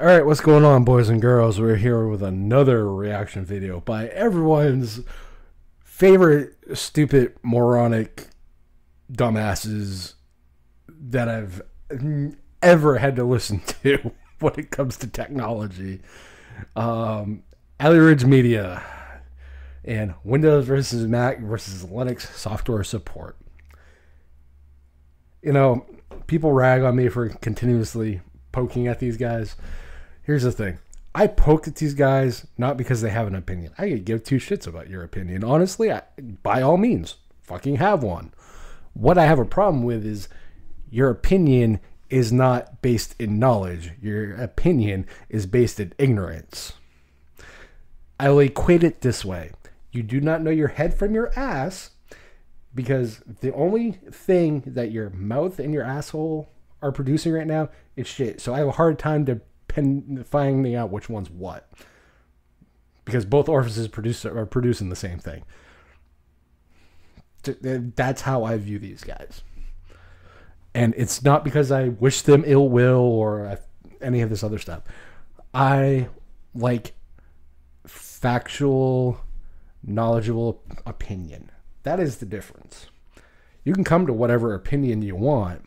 Alright, what's going on, boys and girls? We're here with another reaction video by everyone's favorite stupid, moronic dumbasses that I've ever had to listen to when it comes to technology. Ridge Media and Windows versus Mac versus Linux software support. You know, people rag on me for continuously poking at these guys. Here's the thing. I poke at these guys not because they have an opinion. I could give two shits about your opinion. Honestly, by all means, fucking have one. What I have a problem with is your opinion is not based in knowledge. Your opinion is based in ignorance. I will equate it this way. You do not know your head from your ass because the only thing that your mouth and your asshole are producing right now is shit. So I have a hard time to finding out which one's what, because both orifices are producing the same thing. That's how I view these guys, and it's not because I wish them ill will or any of this other stuff. I like factual, knowledgeable opinion. That is the difference. You can come to whatever opinion you want,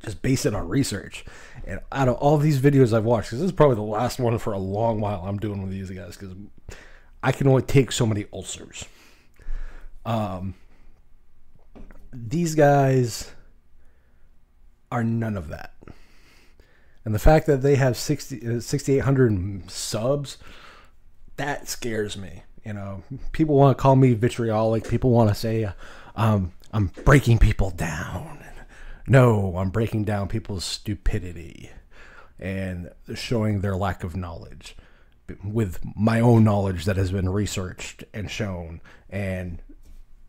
just base it on research. And out of all these videos I've watched, because this is probably the last one for a long while I'm doing with these guys, because I can only take so many ulcers. These guys are none of that. And the fact that they have 6,800 subs, that scares me. You know, people want to call me vitriolic. People want to say I'm breaking people down. No, I'm breaking down people's stupidity and showing their lack of knowledge with my own knowledge that has been researched and shown and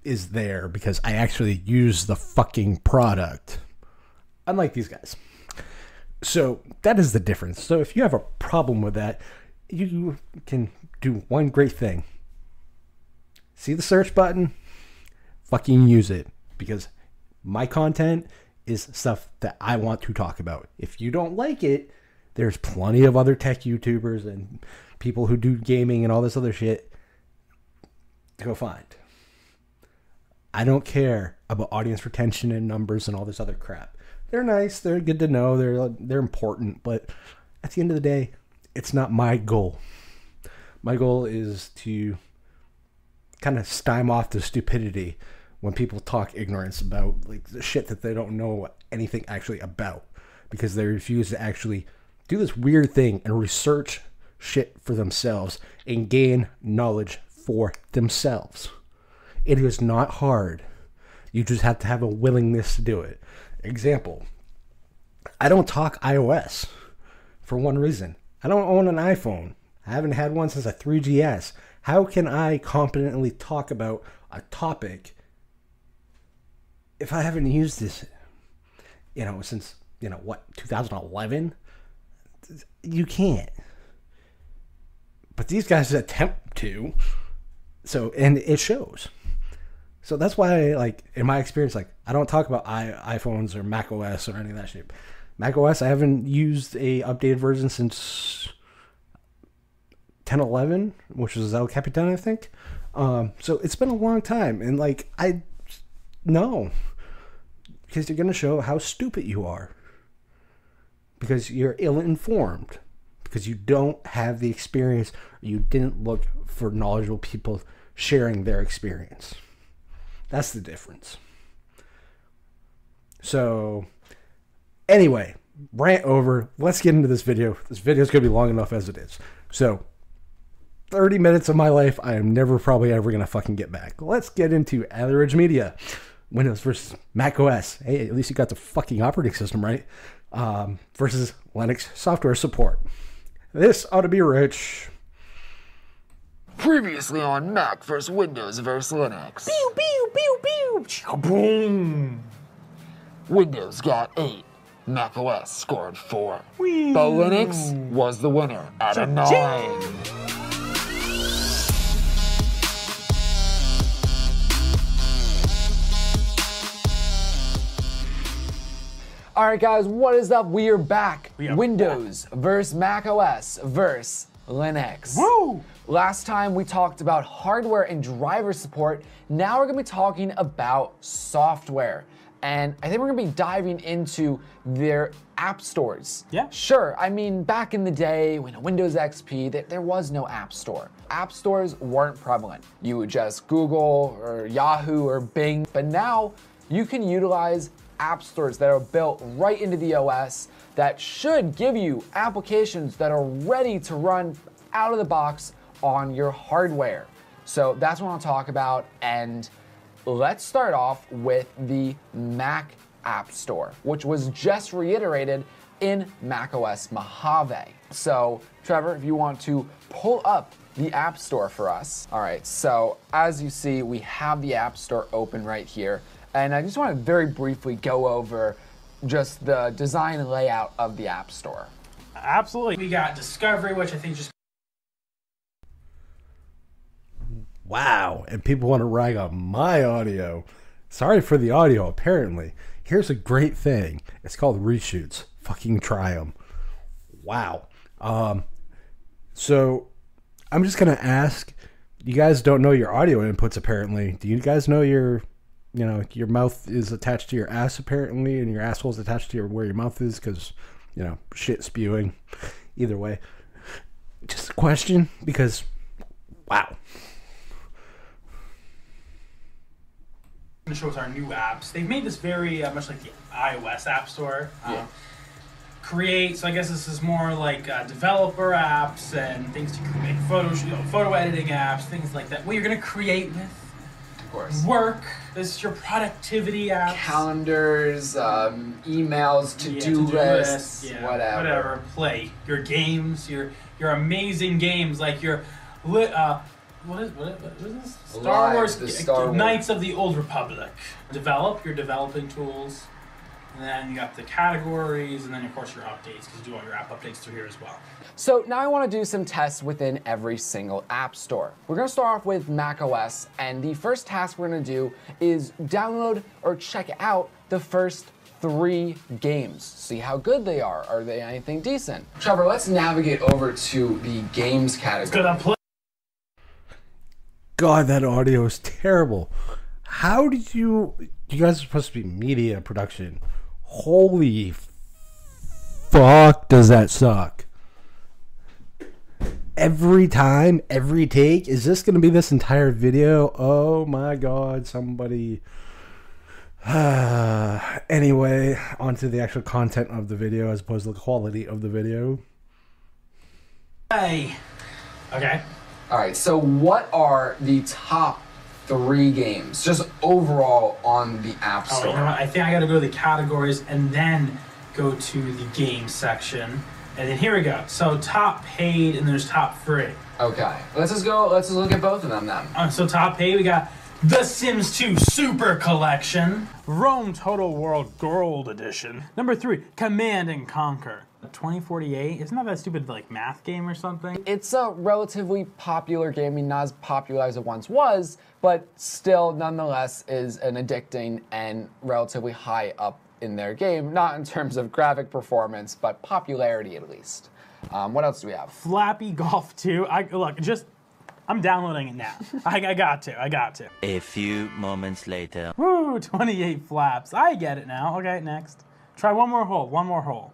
is there because I actually use the fucking product. Unlike these guys. So that is the difference. So if you have a problem with that, you can do one great thing. See the search button? Fucking use it, because my content is stuff that I want to talk about. If you don't like it, there's plenty of other tech YouTubers and people who do gaming and all this other shit to go find. I don't care about audience retention and numbers and all this other crap. They're nice, they're good to know, they're important, but at the end of the day, it's not my goal. My goal is to kind of stymie off the stupidity when people talk ignorance about like the shit that they don't know anything actually about, because they refuse to actually do this weird thing and research shit for themselves and gain knowledge for themselves. It is not hard. You just have to have a willingness to do it. Example, I don't talk iOS for one reason. I don't own an iPhone. I haven't had one since a 3GS. How can I competently talk about a topic if I haven't used this, since, 2011? You can't. But these guys attempt to. So, and it shows. So that's why, in my experience, I don't talk about iPhones or macOS or any of that shit. macOS, I haven't used a updated version since 10.11, which was El Capitan, I think. So it's been a long time. And, I know. Because you're going to show how stupid you are. Because you're ill-informed. Because you don't have the experience. Or you didn't look for knowledgeable people sharing their experience. That's the difference. So, anyway, rant over. Let's get into this video. This video is going to be long enough as it is. So, 30 minutes of my life I am probably ever going to fucking get back. Let's get into Ridge Media. Windows versus macOS. Hey, at least you got the fucking operating system right. Versus Linux software support. This ought to be rich. Previously on Mac vs. Windows vs. Linux. Pew, pew, pew, pew. Boom. Windows got 8. macOS scored 4. Whee. But Linux was the winner at a 9. All right, guys, what is up? We are back. We are Windows versus macOS versus Linux. Woo! Last time we talked about hardware and driver support. Now we're gonna be talking about software. And I think we're gonna be diving into their app stores. Yeah. Sure, I mean, back in the day when Windows XP, there was no app store. App stores weren't prevalent. You would just Google or Yahoo or Bing, but now you can utilize app stores that are built right into the OS that should give you applications that are ready to run out of the box on your hardware. So that's what I want to talk about, and let's start off with the Mac App Store, which was just reiterated in macOS Mojave. So Trevor, if you want to pull up the App Store for us. All right, so as you see, we have the App Store open right here. And I just want to very briefly go over just the design and layout of the App Store. Absolutely. We got Discovery, which I think just... Wow, and people want to rag on my audio. Sorry for the audio, apparently. Here's a great thing. It's called reshoots. Fucking try them. Wow. So I'm just going to ask, you guys don't know your audio inputs, apparently. Do you guys know your mouth is attached to your ass, apparently, and your asshole is attached to where your mouth is because, shit spewing. Either way. Just a question, because, wow. It shows our new apps. They've made this very much like the iOS App Store. So I guess this is more like developer apps and things to make photo editing apps, things like that. What you're going to create with. Of course. Work. This is your productivity apps. Calendars, emails, to-do lists, whatever. Play your games, your amazing games like your what is this? Star Wars Knights of the Old Republic. Develop your developing tools. And then you got the categories, and then of course your updates, because you do all your app updates through here as well. So now I want to do some tests within every single app store. We're going to start off with macOS, and the first task we're going to do is download or check out the first 3 games. See how good they are. Are they anything decent? Trevor, let's navigate over to the games category. God, that audio is terrible. How did you guys are supposed to be media production. Holy fuck, does that suck? Every time, every take, is this going to be this entire video? Oh my God, somebody. Anyway, onto the actual content of the video as opposed to the quality of the video. Hey. Okay. All right, so what are the top 3 games, just overall on the App Store? You know what? I think I gotta go to the categories and then go to the game section. And then here we go. So top paid and there's top free. Okay, let's just look at both of them then. So top paid, we got The Sims 2 Super Collection. Rome Total World Gold Edition. Number 3, Command and Conquer. 2048, isn't that stupid like math game or something? It's a relatively popular game, I mean not as popular as it once was, but still nonetheless is an addicting and relatively high up in their game, not in terms of graphic performance, but popularity at least. What else do we have? Flappy Golf 2, I'm downloading it now. I got to. A few moments later. Woo, 28 flaps, I get it now. Okay, next. Try one more hole.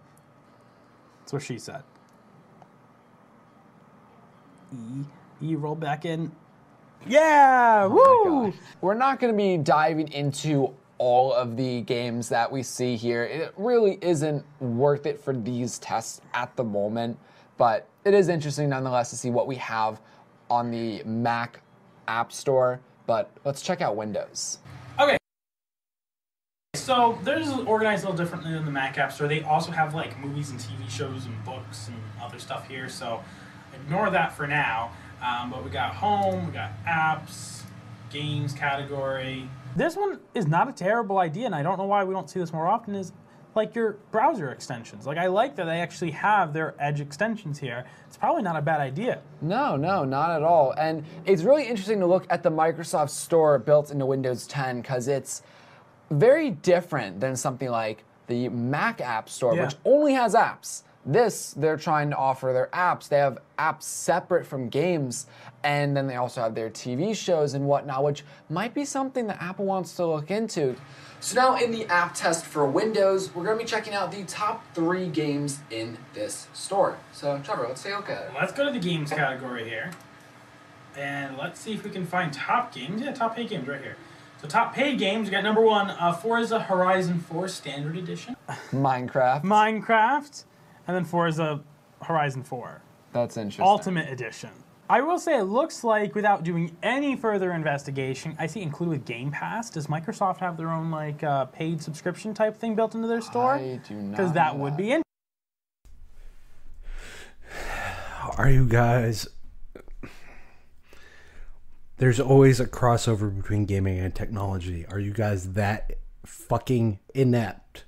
That's what she said. Roll back in. Yeah! Oh Woo! We're not going to be diving into all of the games that we see here. It really isn't worth it for these tests at the moment, but it is interesting nonetheless to see what we have on the Mac App Store. But let's check out Windows. Okay. So theirs is organized a little differently than the Mac App Store. They also have like movies and TV shows and books and other stuff here, so ignore that for now. But we got home, we got apps, games category. This one is not a terrible idea, and I don't know why we don't see this more often, is like your browser extensions. Like I like that they actually have their Edge extensions here. It's probably not a bad idea. No, not at all. And it's really interesting to look at the Microsoft Store built into Windows 10 because it's very different than something like the Mac App Store, Yeah. which only has apps. This, they're trying to offer their apps. They have apps separate from games, and then they also have their TV shows and whatnot, which might be something that Apple wants to look into. So now in the app test for Windows, we're going to be checking out the top 3 games in this store. So Trevor, let's take a look at it. Let's go to the games category here. And let's see if we can find top games. Yeah, top paid games right here. So top paid games, we got number 1, Forza Horizon 4 Standard Edition. Minecraft. And then Forza Horizon 4. That's interesting. Ultimate Edition. I will say it looks like, without doing any further investigation, I see included with Game Pass. Does Microsoft have their own like paid subscription type thing built into their store? I do not. Because that would be interesting. Are you guys... There's always a crossover between gaming and technology. Are you guys that fucking inept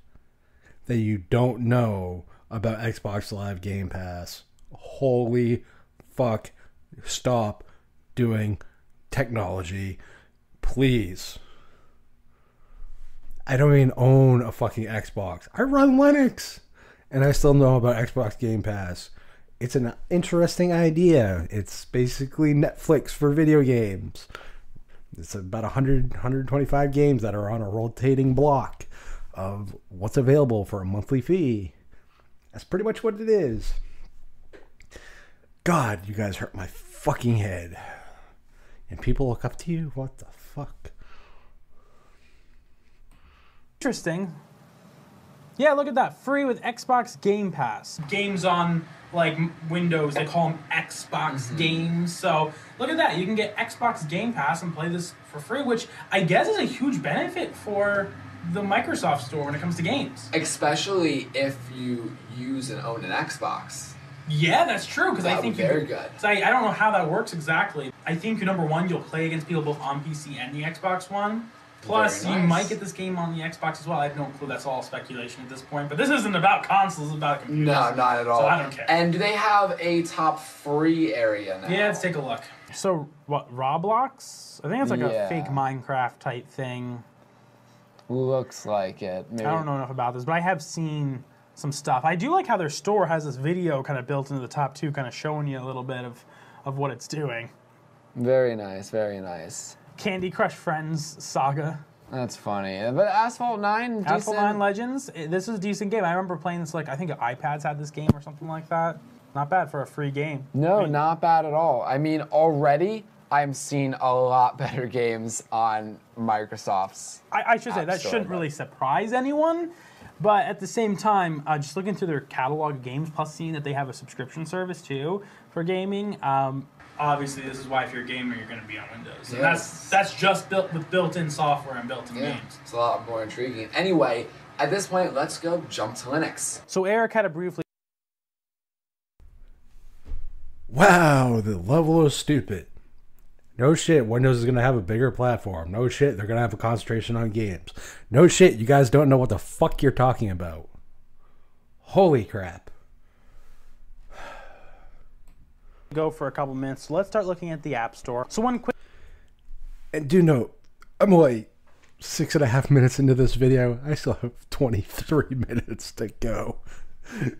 that you don't know about Xbox Live Game Pass? Holy fuck. Stop doing technology, please. I don't even own a fucking Xbox. I run Linux, and I still know about Xbox Game Pass. It's an interesting idea. It's basically Netflix for video games. It's about 100, 125 games that are on a rotating block of what's available for a monthly fee. That's pretty much what it is. God, you guys hurt my fucking head. And people look up to you? What the fuck? Interesting. Yeah, look at that. Free with Xbox Game Pass. Games on like Windows, they call them Xbox games. So look at that. You can get Xbox Game Pass and play this for free, which I guess is a huge benefit for the Microsoft store when it comes to games. Especially if you use and own an Xbox. Yeah, that's true. Because I think very good. So I don't know how that works exactly. I think number 1, you'll play against people both on PC and the Xbox One. Plus, Very you nice. might get this game on the Xbox as well. I have no clue. That's all speculation at this point. But this isn't about consoles. It's about computers. No, not at all. So I don't care. And do they have a top free area now? Yeah, let's take a look. So, what, Roblox? I think it's like Yeah. a fake Minecraft type thing. Looks like it. Maybe. I don't know enough about this, but I have seen some stuff. I do like how their store has this video kind of built into the top 2, kind of showing you a little bit of what it's doing. Very nice, very nice. Candy Crush Friends Saga. That's funny. But Asphalt 9, decent. Asphalt 9 Legends, this is a decent game. I remember playing this, like, I think iPads had this game or something like that. Not bad for a free game. No, not bad at all. I mean, already I'm seeing a lot better games on Microsoft's. I should say, App that Store, shouldn't but- really surprise anyone. But at the same time, just looking through their catalog of games, plus seeing that they have a subscription service too for gaming. Obviously, this is why if you're a gamer, you're going to be on Windows. And Yes. that's just built with built-in software and built-in Yeah, games. it's a lot more intriguing. Anyway, at this point, let's go jump to Linux. So Eric had a briefly. Wow, the level of stupid. No shit, Windows is going to have a bigger platform. No shit, they're going to have a concentration on games. No shit, you guys don't know what the fuck you're talking about. Holy crap. Go for a couple minutes. So let's start looking at the App Store. So one quick. And do note, I'm like 6.5 minutes into this video. I still have 23 minutes to go.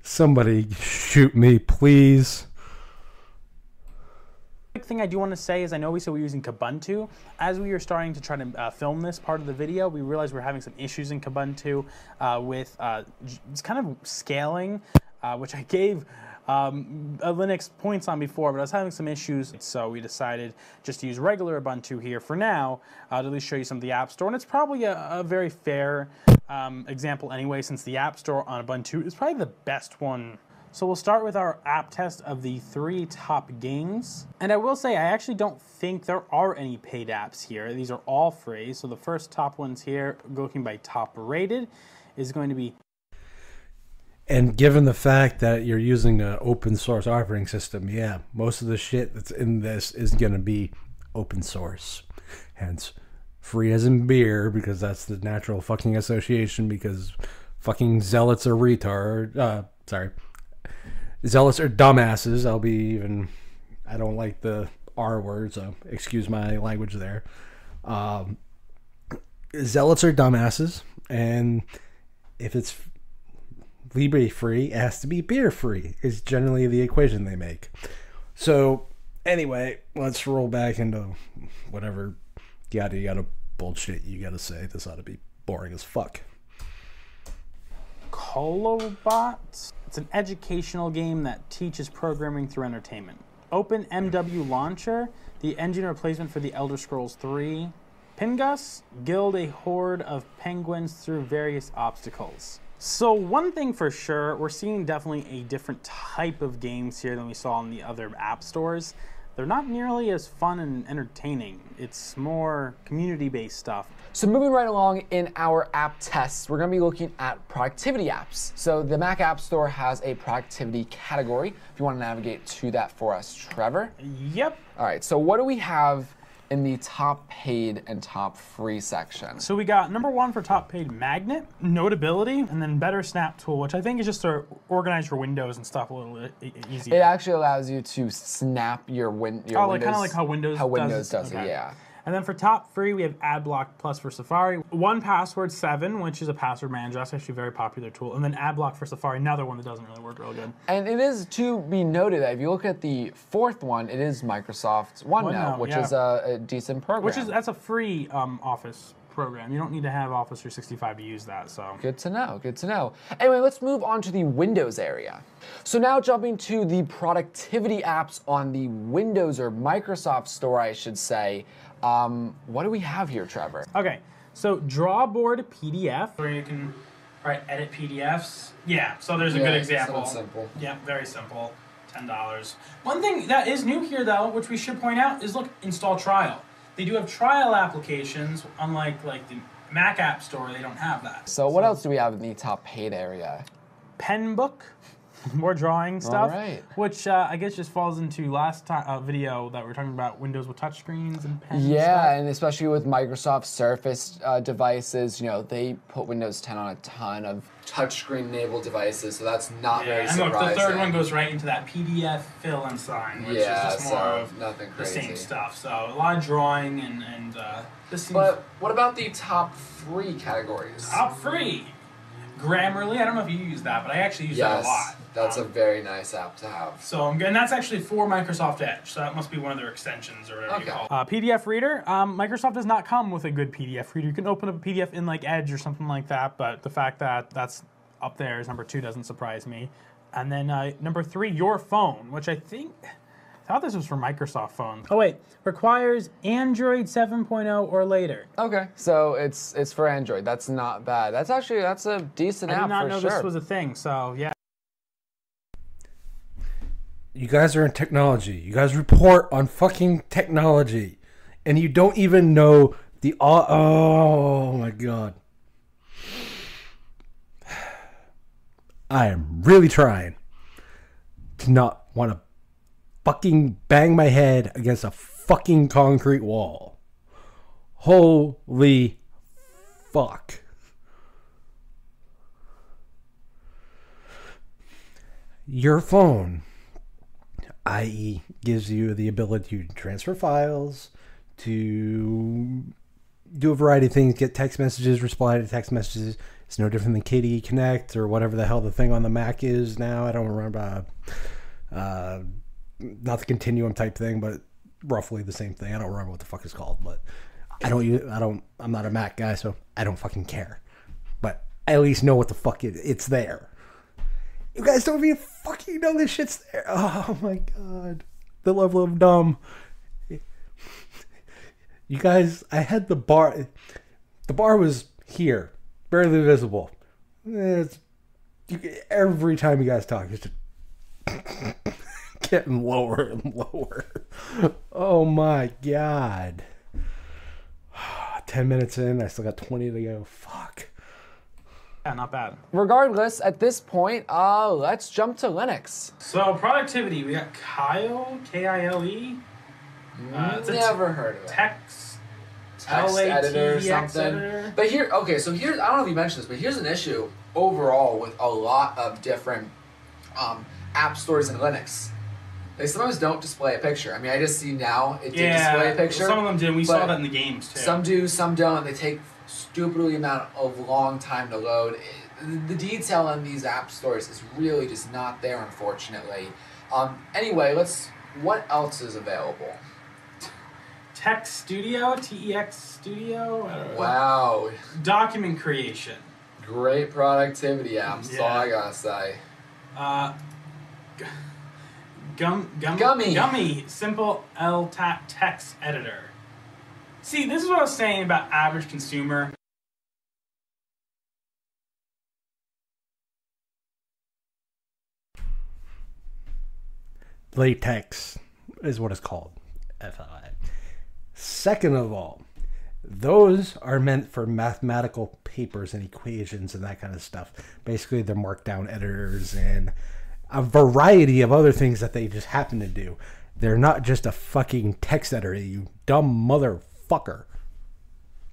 Somebody shoot me, please. Quick thing I do want to say is I know we said we're using Kubuntu. As we were starting to try to film this part of the video, we realized we're having some issues in Kubuntu with it's kind of scaling, which I gave Linux points on before, but I was having some issues, so we decided just to use regular Ubuntu here for now to at least show you some of the App Store. And it's probably a very fair example anyway, since the App Store on Ubuntu is probably the best one. So we'll start with our app test of the 3 top games. And I will say, I actually don't think there are any paid apps here. These are all free. So the first top ones here, looking by top rated, is going to be... And given the fact that you're using an open source operating system, yeah, most of the shit that's in this is going to be open source. Hence, free as in beer, because that's the natural fucking association, because fucking zealots are zealots are dumbasses. I don't like the R word, so excuse my language there. Zealots are dumbasses, and if it's Libre free, it has to be beer free, is generally the equation they make. So, anyway, let's roll back into whatever yada bullshit you gotta say. This ought to be boring as fuck. Colobot. It's an educational game that teaches programming through entertainment. Open MW Launcher, the engine replacement for the Elder Scrolls 3. Pingus, guild a horde of penguins through various obstacles. So one thing for sure, we're seeing definitely a different type of games here than we saw in the other app stores. They're not nearly as fun and entertaining. It's more community-based stuff. So moving right along in our app tests, we're going to be looking at productivity apps. So the Mac App Store has a productivity category. If you want to navigate to that for us, Trevor. Yep. All right, so what do we have in the top paid and top free section? So we got number 1 for top paid Magnet, Notability, and then Better Snap Tool, which I think is just to organize your windows and stuff a little easier. It actually allows you to snap your Windows. Oh, like kind of like how Windows does okay. it, yeah. And then for top free, we have AdBlock Plus for Safari, 1Password 7, which is a password manager. That's actually a very popular tool. And then AdBlock for Safari, another one that doesn't really work real good. And it is to be noted that if you look at the fourth one, it is Microsoft's OneNote, which is a decent program. That's a free Office program. You don't need to have Office 365 to use that, so. Good to know, good to know. Anyway, let's move on to the Windows area. So now jumping to the productivity apps on the Windows or Microsoft Store, I should say. What do we have here, Trevor? Okay, so Drawboard PDF, where you can edit PDFs. Yeah, so there's a good example. Simple. Yeah, very simple. $10. One thing that is new here, though, which we should point out, is look, install trial. They do have trial applications, unlike like the Mac App Store. They don't have that. So what else do we have in the top paid area? Penbook. More drawing stuff, right. Which I guess just falls into last video that we were talking about Windows with touchscreens and pens. Yeah, and especially with Microsoft Surface devices, you know, they put Windows 10 on a ton of touchscreen-enabled devices, so that's not very surprising. And look, the third one goes right into that PDF fill and sign, which is just more of nothing crazy. The same stuff. So a lot of drawing and this seems... But what about the top 3 categories? Top 3. Grammarly, I don't know if you use that, but I actually use that a lot. That's a very nice app to have. So, and that's actually for Microsoft Edge, so that must be one of their extensions or whatever you call it. PDF Reader, Microsoft does not come with a good PDF reader. You can open up a PDF in like Edge or something like that, but the fact that that's up there as number 2 doesn't surprise me. And then number 3, Your Phone, which I thought this was for Microsoft Phone. Oh wait, requires Android 7.0 or later. Okay, so it's for Android. That's not bad. That's a decent app for sure. I did not know this was a thing, so yeah. You guys are in technology. You guys report on fucking technology. And you don't even know the... Oh my god. I am really trying to not want to fucking bang my head against a fucking concrete wall. Holy fuck. Your phone, i.e., gives you the ability to transfer files, to do a variety of things, get text messages, reply to text messages. It's no different than KDE Connect or whatever the hell the thing on the Mac is now. I don't remember. Not the Continuum type thing, but roughly the same thing. I don't remember what the fuck it's called, but I'm not a Mac guy, so I don't fucking care. But I at least know what the fuck it's there. You guys don't even fucking know this shit's there. Oh my god. The level of dumb. You guys, I had the bar. The bar was here. Barely visible. Every time you guys talk, it's just getting lower and lower. Oh my god. 10 minutes in, I still got 20 to go. Fuck. Yeah, not bad. Regardless, at this point, let's jump to Linux. So productivity, we got Kyle, K-I-L-E. Never heard of it. Text editor or something. Editor. But here, okay, so here's, I don't know if you mentioned this, but here's an issue overall with a lot of different app stores in Linux. They sometimes don't display a picture. I mean, I just see now it did display a picture. Some of them did. We saw that in the games too. Some do, some don't. They take stupidly amount of long time to load. the detail in these app stores is really just not there, unfortunately. Anyway, what else is available? Tech Studio, TEX Studio. Wow. Document creation. Great productivity apps. That's all I gotta say. Gummy. Simple LTAP text editor. See, this is what I was saying about average consumer. Latex is what it's called. FLI. Second of all, those are meant for mathematical papers and equations and that kind of stuff. Basically, they're markdown editors and a variety of other things that they just happen to do. They're not just a fucking text editor, you dumb motherfucker.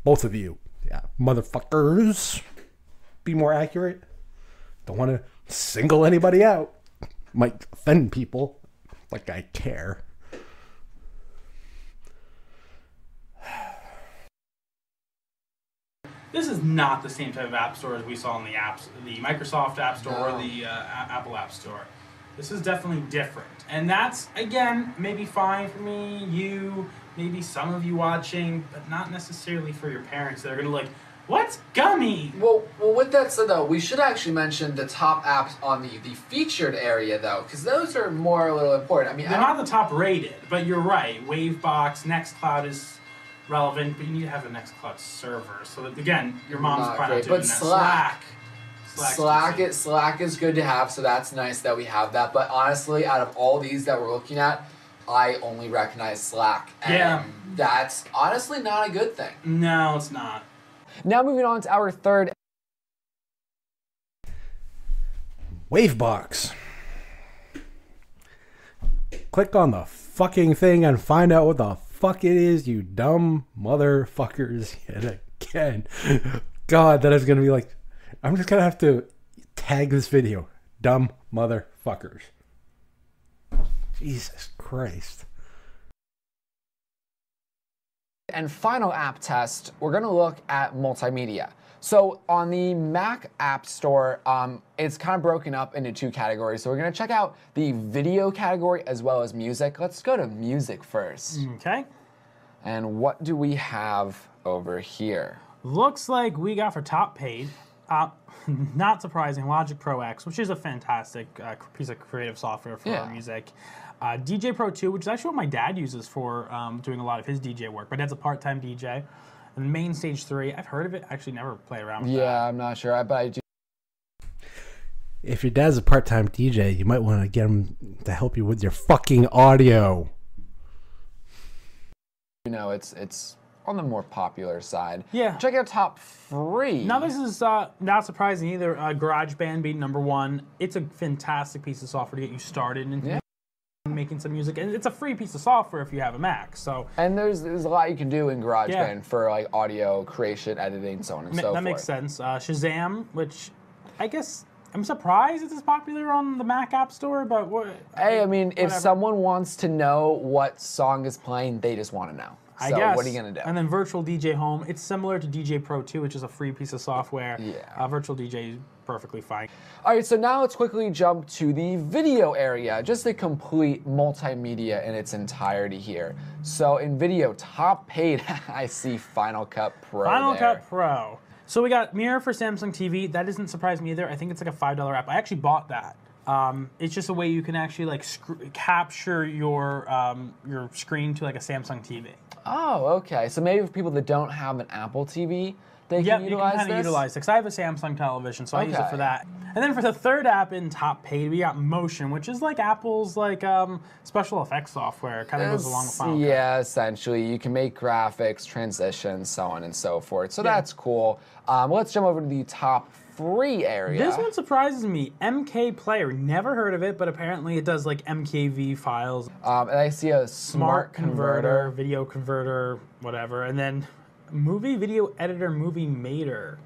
Both of you. Yeah, motherfuckers. Be more accurate. Don't want to single anybody out. Might offend people. Like I care. This is not the same type of app store as we saw in the Microsoft App Store or the Apple App Store. This is definitely different. And that's, again, maybe fine for me, you, maybe some of you watching, but not necessarily for your parents. They're going to like, what's Gummy? Well, with that said, though, we should actually mention the top apps on the featured area, though, because those are more a little important. I mean, they're not the top rated, but you're right. Wavebox, Nextcloud is relevant, but you need to have a Nextcloud server. So that, again, your mom's probably not doing that. Slack is good to have, so that's nice that we have that. But honestly, out of all these that we're looking at, I only recognize Slack. And that's honestly not a good thing. No, it's not. Now moving on to our third. Wavebox. Click on the fucking thing and find out what the fuck it is, you dumb motherfuckers. Yet again. God, that is going to be like... I'm just going to have to tag this video. Dumb motherfuckers. Jesus Christ. And final app test, we're going to look at multimedia. So on the Mac App Store, it's kind of broken up into two categories. So we're going to check out the video category as well as music. Let's go to music first. Okay. And what do we have over here? Looks like we got for top paid, not surprising, Logic Pro X, which is a fantastic piece of creative software for our music. DJ Pro 2, which is actually what my dad uses for doing a lot of his DJ work. My dad's a part-time DJ. And Main Stage 3, I've heard of it, actually never play around with that. Yeah, I'm not sure, but I do. If your dad's a part-time DJ, you might want to get him to help you with your fucking audio. You know, it's on the more popular side. Yeah. Check out top 3. Now this is not surprising either. GarageBand being #1. It's a fantastic piece of software to get you started in making some music, and it's a free piece of software if you have a Mac. So. And there's a lot you can do in GarageBand for like audio creation, editing, so on and so forth. That makes sense. Shazam, which I guess I'm surprised it's as popular on the Mac App Store, but hey, I mean, if someone wants to know what song is playing, they just want to know. I so guess. What are you going to do? And then Virtual DJ Home. It's similar to DJ Pro 2, which is a free piece of software. Yeah. Virtual DJ is perfectly fine. All right, so now let's quickly jump to the video area, just a complete multimedia in its entirety here. So in video, top paid, I see Final Cut Pro Final there. Cut Pro. So we got Mirror for Samsung TV. That doesn't surprise me either. I think it's like a $5 app. I actually bought that. It's just a way you can actually like capture your screen to like a Samsung TV. Oh, okay. So maybe for people that don't have an Apple TV, they can utilize this? you can kind of utilize it. Because I have a Samsung television, so I use it for that. And then for the third app in top paid, we got Motion, which is like Apple's like special effects software. Kind of goes along with Final Cut. Yeah, essentially. You can make graphics, transitions, so on and so forth. So that's cool. Let's jump over to the top 3 area. This one surprises me. MK Player. Never heard of it, but apparently it does like MKV files. And I see a smart converter, video converter, whatever. And then movie video editor, Movie Mater.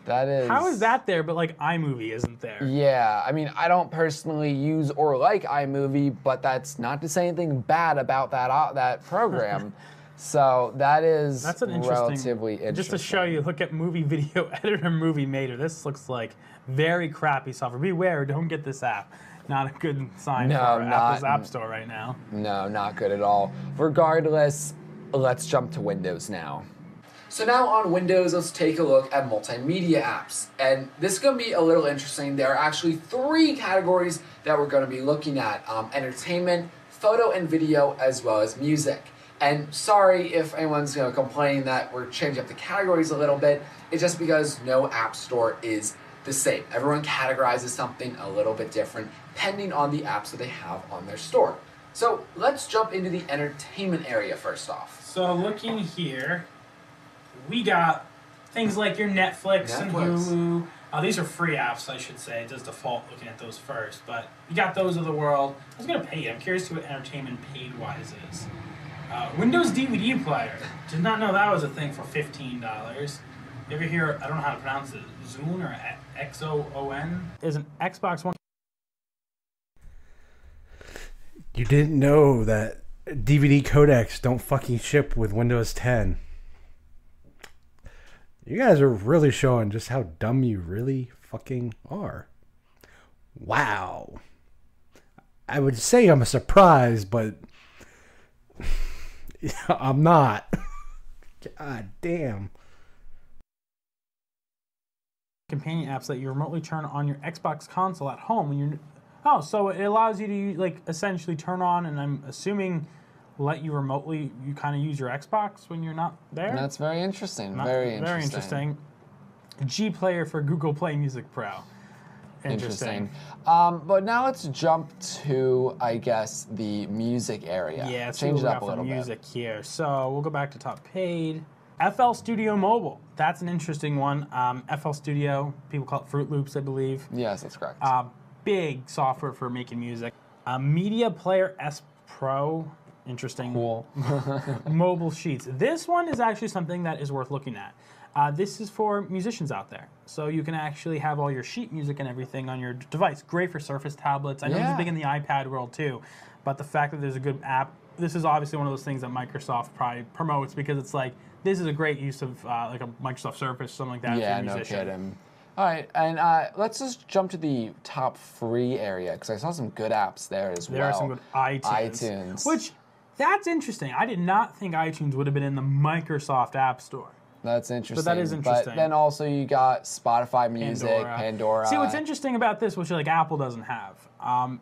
That is... How is that there, but like iMovie isn't there? Yeah, I mean, I don't personally use or like iMovie, but that's not to say anything bad about that program. So that's an interesting, relatively interesting. Just to show you, look at movie video editor, movie maker. This looks like very crappy software. Beware, don't get this app. Not a good sign for Apple's App Store right now. No, not good at all. Regardless, let's jump to Windows now. So now on Windows, let's take a look at multimedia apps. And this is going to be a little interesting. There are actually 3 categories that we're going to be looking at. Entertainment, photo and video, as well as music. And sorry if anyone's complaining that we're changing up the categories a little bit. It's just because no app store is the same. Everyone categorizes something a little bit different depending on the apps that they have on their store. So let's jump into the entertainment area first off. So looking here, we got things like your Netflix. And Hulu. These are free apps, I should say. It does default looking at those first. But you got those of the world. I was going to pay you. I'm curious to what entertainment paid-wise is. Windows DVD player. Did not know that was a thing for $15. You ever hear, I don't know how to pronounce it, Zune or X-O-O-N? Is an Xbox One. You didn't know that DVD codecs don't fucking ship with Windows 10. You guys are really showing just how dumb you really fucking are. Wow. I would say I'm surprised, but I'm not. God damn. Companion apps that you remotely turn on your Xbox console at home when you're... Oh, so it allows you to essentially turn on, and I'm assuming let you remotely, you kind of use your Xbox when you're not there? That's very interesting. Very interesting. G Player for Google Play Music Pro. Interesting. But now let's jump to, I guess, the music area. Yeah, change it up a little bit. Music here. So we'll go back to top paid. FL Studio Mobile. That's an interesting one. FL Studio, people call it Fruit Loops, I believe. Yes, that's correct. Big software for making music. Media Player S Pro. Interesting. Cool. Mobile Sheets. This one is actually something that is worth looking at. This is for musicians out there. So you can actually have all your sheet music and everything on your device. Great for Surface tablets. I know this is big in the iPad world too. But the fact that there's a good app, this is obviously one of those things that Microsoft probably promotes because it's like, this is a great use of like a Microsoft Surface, something like that. Yeah, for a musician. no kidding. All right, and let's just jump to the top free area because I saw some good apps there as well. There are some good iTunes. Which, that's interesting. I did not think iTunes would have been in the Microsoft App Store. That's interesting. But that is interesting. But then also you got Spotify Music, Pandora. See, what's interesting about this, which like Apple doesn't have,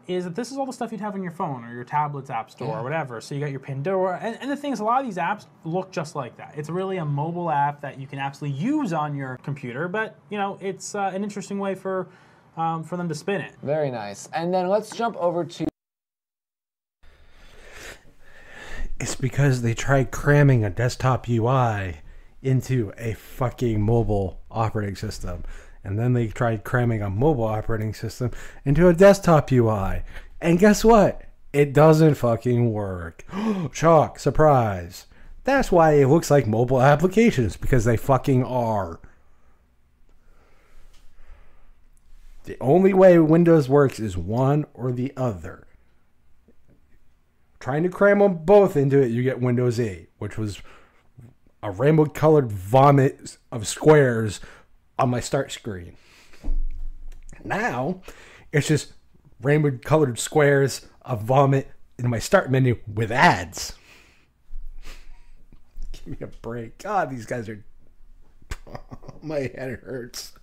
is that this is all the stuff you'd have on your phone or your tablet's app store or whatever. So you got your Pandora. And the thing is, a lot of these apps look just like that. It's really a mobile app that you can absolutely use on your computer, but, you know, it's an interesting way for them to spin it. Very nice. And then let's jump over to... It's because they tried cramming a desktop UI into a fucking mobile operating system. And then they tried cramming a mobile operating system into a desktop UI. And guess what? It doesn't fucking work. Shock, surprise. That's why it looks like mobile applications, because they fucking are. The only way Windows works is one or the other. Trying to cram them both into it, you get Windows 8, which was a rainbow-colored vomit of squares on my start screen. Now, it's just rainbow-colored squares of vomit in my start menu with ads. Give me a break. God, these guys are... My head hurts.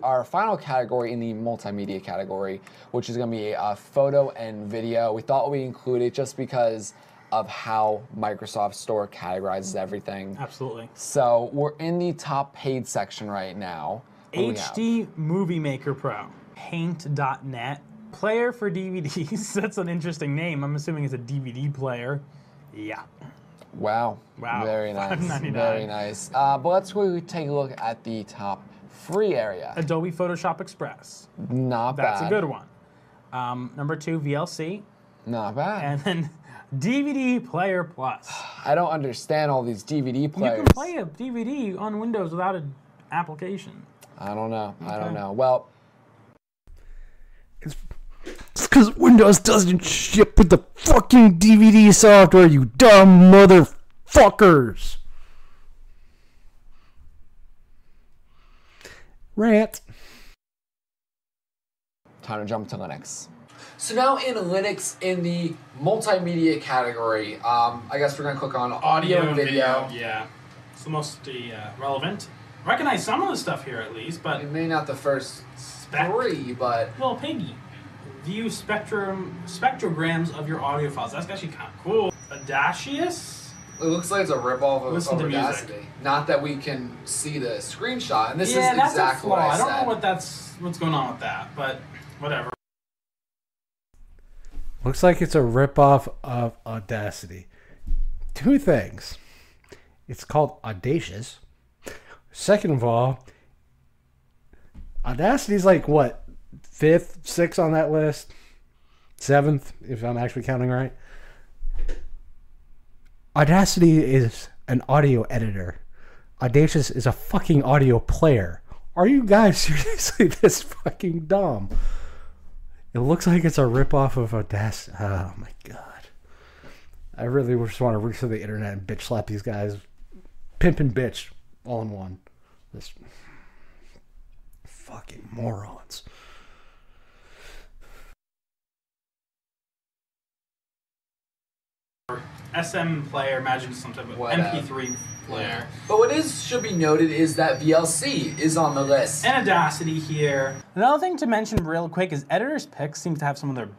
Our final category in the multimedia category, which is going to be photo and video. We thought we include it just because of how Microsoft Store categorizes everything. Absolutely. So we're in the top paid section right now. HD Movie Maker Pro, Paint.net, player for DVDs. That's an interesting name. I'm assuming it's a DVD player. Yeah. Wow. Very nice. Very nice. But let's quickly take a look at the top free area. Adobe Photoshop Express. Not bad. That's a good one. Number 2, VLC. Not bad. And then DVD Player Plus. I don't understand all these DVD players. You can play a DVD on Windows without an application. I don't know. Okay. I don't know. Well, it's Because Windows doesn't ship with the fucking DVD software, you dumb motherfuckers. Rant. Time to jump to Linux. So now in Linux, in the multimedia category, I guess we're going to click on audio and video. Yeah, it's the most relevant. Recognize some of the stuff here at least, but Maybe not the first three, but little piggy. View spectrograms of your audio files. That's actually kind of cool. Audacious. it looks like it's a ripoff of Listen to Audacity. music. Not that we can see the screenshot, and this Yeah, is that's exactly a flaw. what I said. don't know what's going on with that, but whatever. Looks like it's a ripoff of Audacity. Two things. It's called Audacious. Second of all, Audacity's like what? 5th, 6th on that list? 7th, if I'm actually counting right. Audacity is an audio editor. Audacious is a fucking audio player. Are you guys seriously this fucking dumb? It looks like it's a ripoff of Audacity. Oh my god. I really just want to reach to the internet and bitch slap these guys. Pimp and bitch all in one. This fucking morons. SM player, imagine some type of Whatever. MP3 player. But what should be noted is that VLC is on the list. And Audacity here. Another thing to mention real quick is Editor's Picks seem to have some of their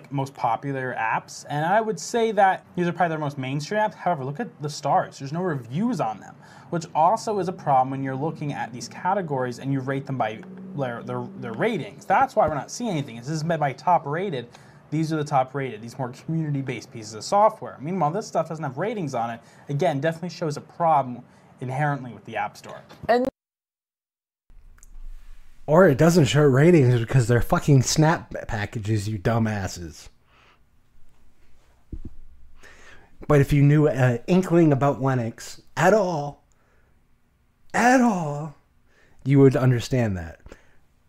most popular apps, and I would say that these are probably their most mainstream apps. However, look at the stars. There's no reviews on them, which also is a problem when you're looking at these categories and you rate them by their ratings. That's why we're not seeing anything. This is made by top rated. These are the top rated, these more community-based pieces of software. Meanwhile, this stuff doesn't have ratings on it. Again, definitely shows a problem inherently with the App Store. And Or it doesn't show ratings because they're fucking snap packages, you dumbasses. But if you knew an inkling about Linux at all, you would understand that.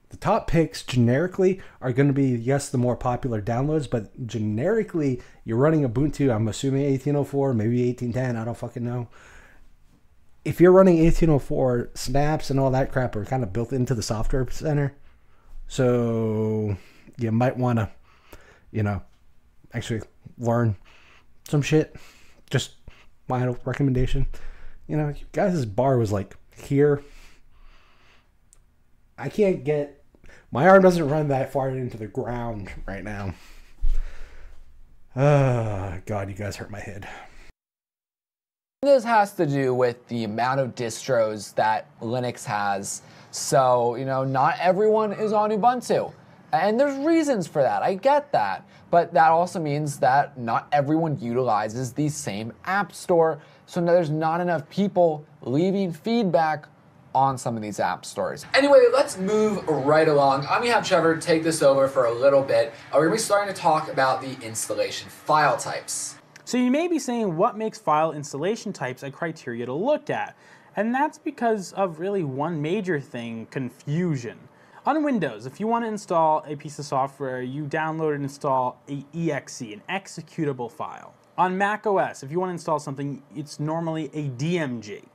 The top picks generically are going to be, yes, the more popular downloads, but generically, you're running Ubuntu, I'm assuming 1804, maybe 1810, I don't fucking know. If you're running 1804, snaps and all that crap are kind of built into the software center. So you might want to, actually learn some shit. Just my recommendation. You guys' bar was like here. I can't get, my arm doesn't run that far into the ground right now. God, you guys hurt my head. this has to do with the amount of distros that Linux has. So, not everyone is on Ubuntu. And there's reasons for that, I get that. But that also means that not everyone utilizes the same app store. So now there's not enough people leaving feedback on some of these app stores. Anyway, let's move right along. I'm gonna have Trevor take this over for a little bit. We're gonna be starting to talk about the installation file types. So you may be saying, what makes file installation types a criteria to look at? And that's because of really one major thing, confusion. On Windows, if you want to install a piece of software, you download and install an exe, an executable file. On macOS, if you want to install something, it's normally a DMG.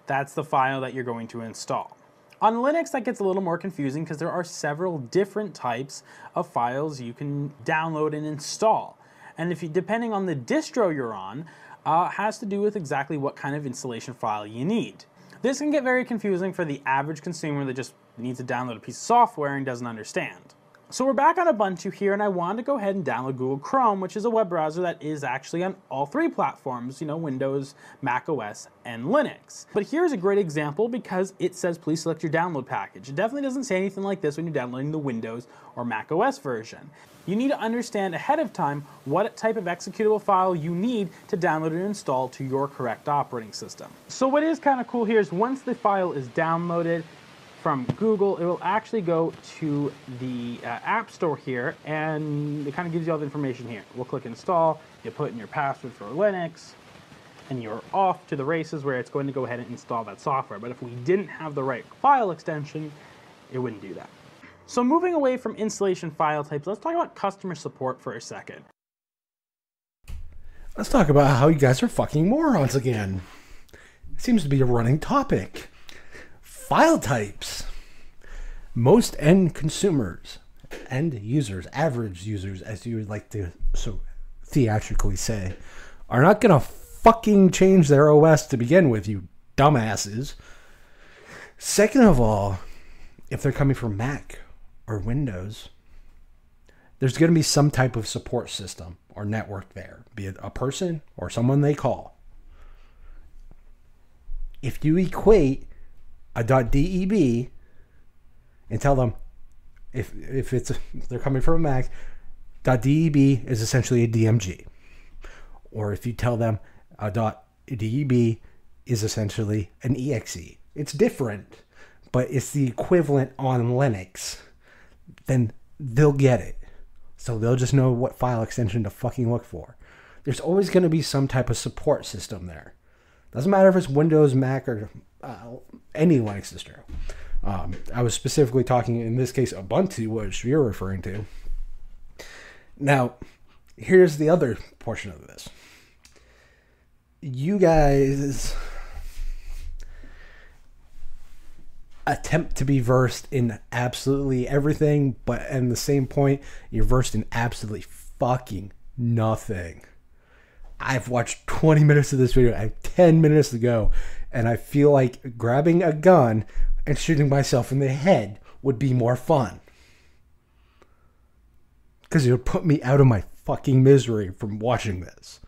That's the file that you're going to install. On Linux, that gets a little more confusing because there are several different types of files you can download and install. And depending on the distro you're on, has to do with exactly what kind of installation file you need. This can get very confusing for the average consumer that just needs to download a piece of software and doesn't understand. So we're back on Ubuntu here, and I wanted to go ahead and download Google Chrome, which is a web browser that is actually on all three platforms, Windows, macOS, and Linux. But here's a great example because it says please select your download package. It definitely doesn't say anything like this when you're downloading the Windows or macOS version. You need to understand ahead of time what type of executable file you need to download and install to your correct operating system. So what is kind of cool here is once the file is downloaded from Google, it will actually go to the App Store here, and it kind of gives you all the information here. We'll click install, you put in your password for Linux, and you're off to the races where it's going to go ahead and install that software. But if we didn't have the right file extension, it wouldn't do that. So moving away from installation file types, let's talk about customer support for a second. Let's talk about how you guys are fucking morons again. Seems to be a running topic. File types. Most end consumers, end users, average users, as you would like to so theatrically say, are not going to fucking change their OS to begin with, you dumbasses. Second of all, if they're coming from Mac or Windows, there's going to be some type of support system or network there, be it a person or someone they call. If you equate a .deb and tell them if they're coming from a Mac, .deb is essentially a DMG. Or if you tell them a .deb is essentially an exe. It's different, but it's the equivalent on Linux. Then they'll get it. So they'll just know what file extension to fucking look for. There's always going to be some type of support system there. Doesn't matter if it's Windows, Mac, or any Linux distro. I was specifically talking, in this case, Ubuntu, which you're referring to. Now, here's the other portion of this. You guys attempt to be versed in absolutely everything, but at the same point, you're versed in absolutely fucking nothing. I've watched 20 minutes of this video. I have 10 minutes to go, and I feel like grabbing a gun and shooting myself in the head would be more fun. Because it would put me out of my fucking misery from watching this.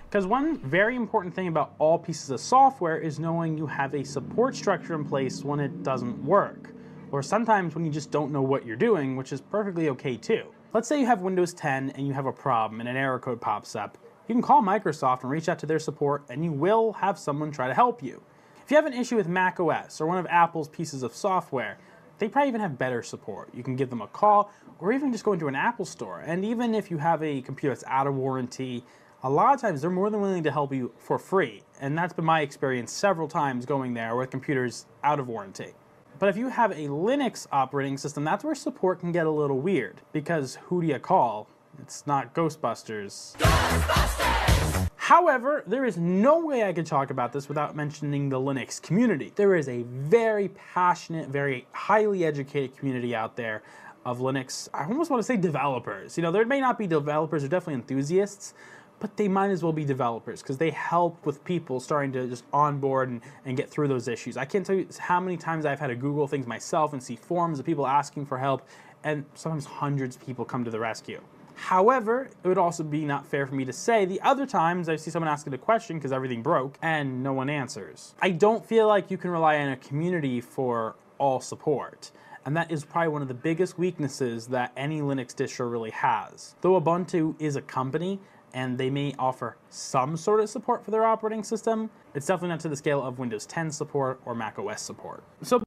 Because one very important thing about all pieces of software is knowing you have a support structure in place when it doesn't work. Or sometimes when you just don't know what you're doing, which is perfectly okay too. Let's say you have Windows 10 and you have a problem and an error code pops up. You can call Microsoft and reach out to their support, and you will have someone try to help you. If you have an issue with macOS or one of Apple's pieces of software, they probably even have better support. You can give them a call or even just go into an Apple store. And even if you have a computer that's out of warranty, a lot of times they're more than willing to help you for free. And that's been my experience several times going there with computers out of warranty. But if you have a Linux operating system, that's where support can get a little weird. Because who do you call? It's not Ghostbusters. Ghostbusters! However, there is no way I could talk about this without mentioning the Linux community. There is a very passionate, very highly educated community out there of Linux. I almost want to say developers. You know, there may not be developers, they're definitely enthusiasts, but they might as well be developers because they help with people starting to just onboard and get through those issues. I can't tell you how many times I've had to Google things myself and see forums of people asking for help, and sometimes hundreds of people come to the rescue. However, it would also be not fair for me to say the other times I see someone asking a question because everything broke and no one answers. I don't feel like you can rely on a community for all support. And that is probably one of the biggest weaknesses that any Linux distro really has. Though Ubuntu is a company, and they may offer some sort of support for their operating system, it's definitely not to the scale of Windows 10 support or macOS support. So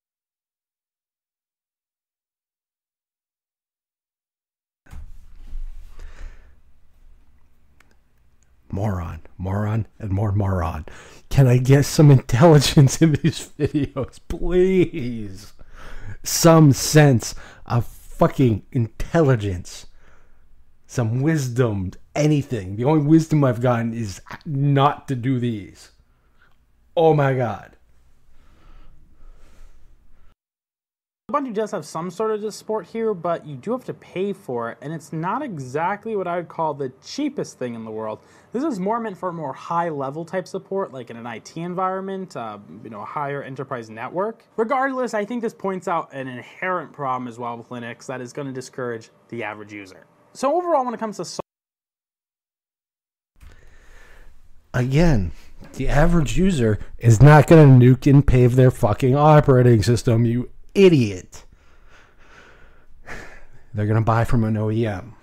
moron, and more moron. Can I get some intelligence in these videos, please? Some sense of fucking intelligence. Some wisdom, anything. The only wisdom I've gotten is not to do these. Oh my god. Ubuntu does have some sort of support here, but you do have to pay for it, and it's not exactly what I would call the cheapest thing in the world. This is more meant for more high-level type support, like in an IT environment, a higher enterprise network. Regardless, I think this points out an inherent problem as well with Linux that is going to discourage the average user. So overall, when it comes to again, the average user is not going to nuke and pave their fucking operating system, you idiot. They're going to buy from an OEM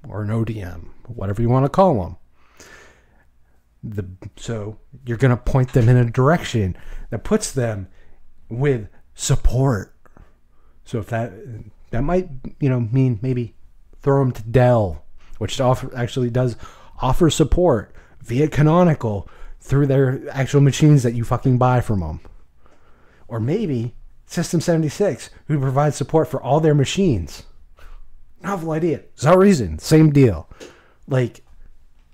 or an ODM, whatever you want to call them. So you're going to point them in a direction that puts them with support. So if that might, mean maybe throw them to Dell, which actually does offer support via Canonical through their actual machines that you fucking buy from them. Or maybe System 76, who provides support for all their machines. Novel idea. Zareason, same deal. Like,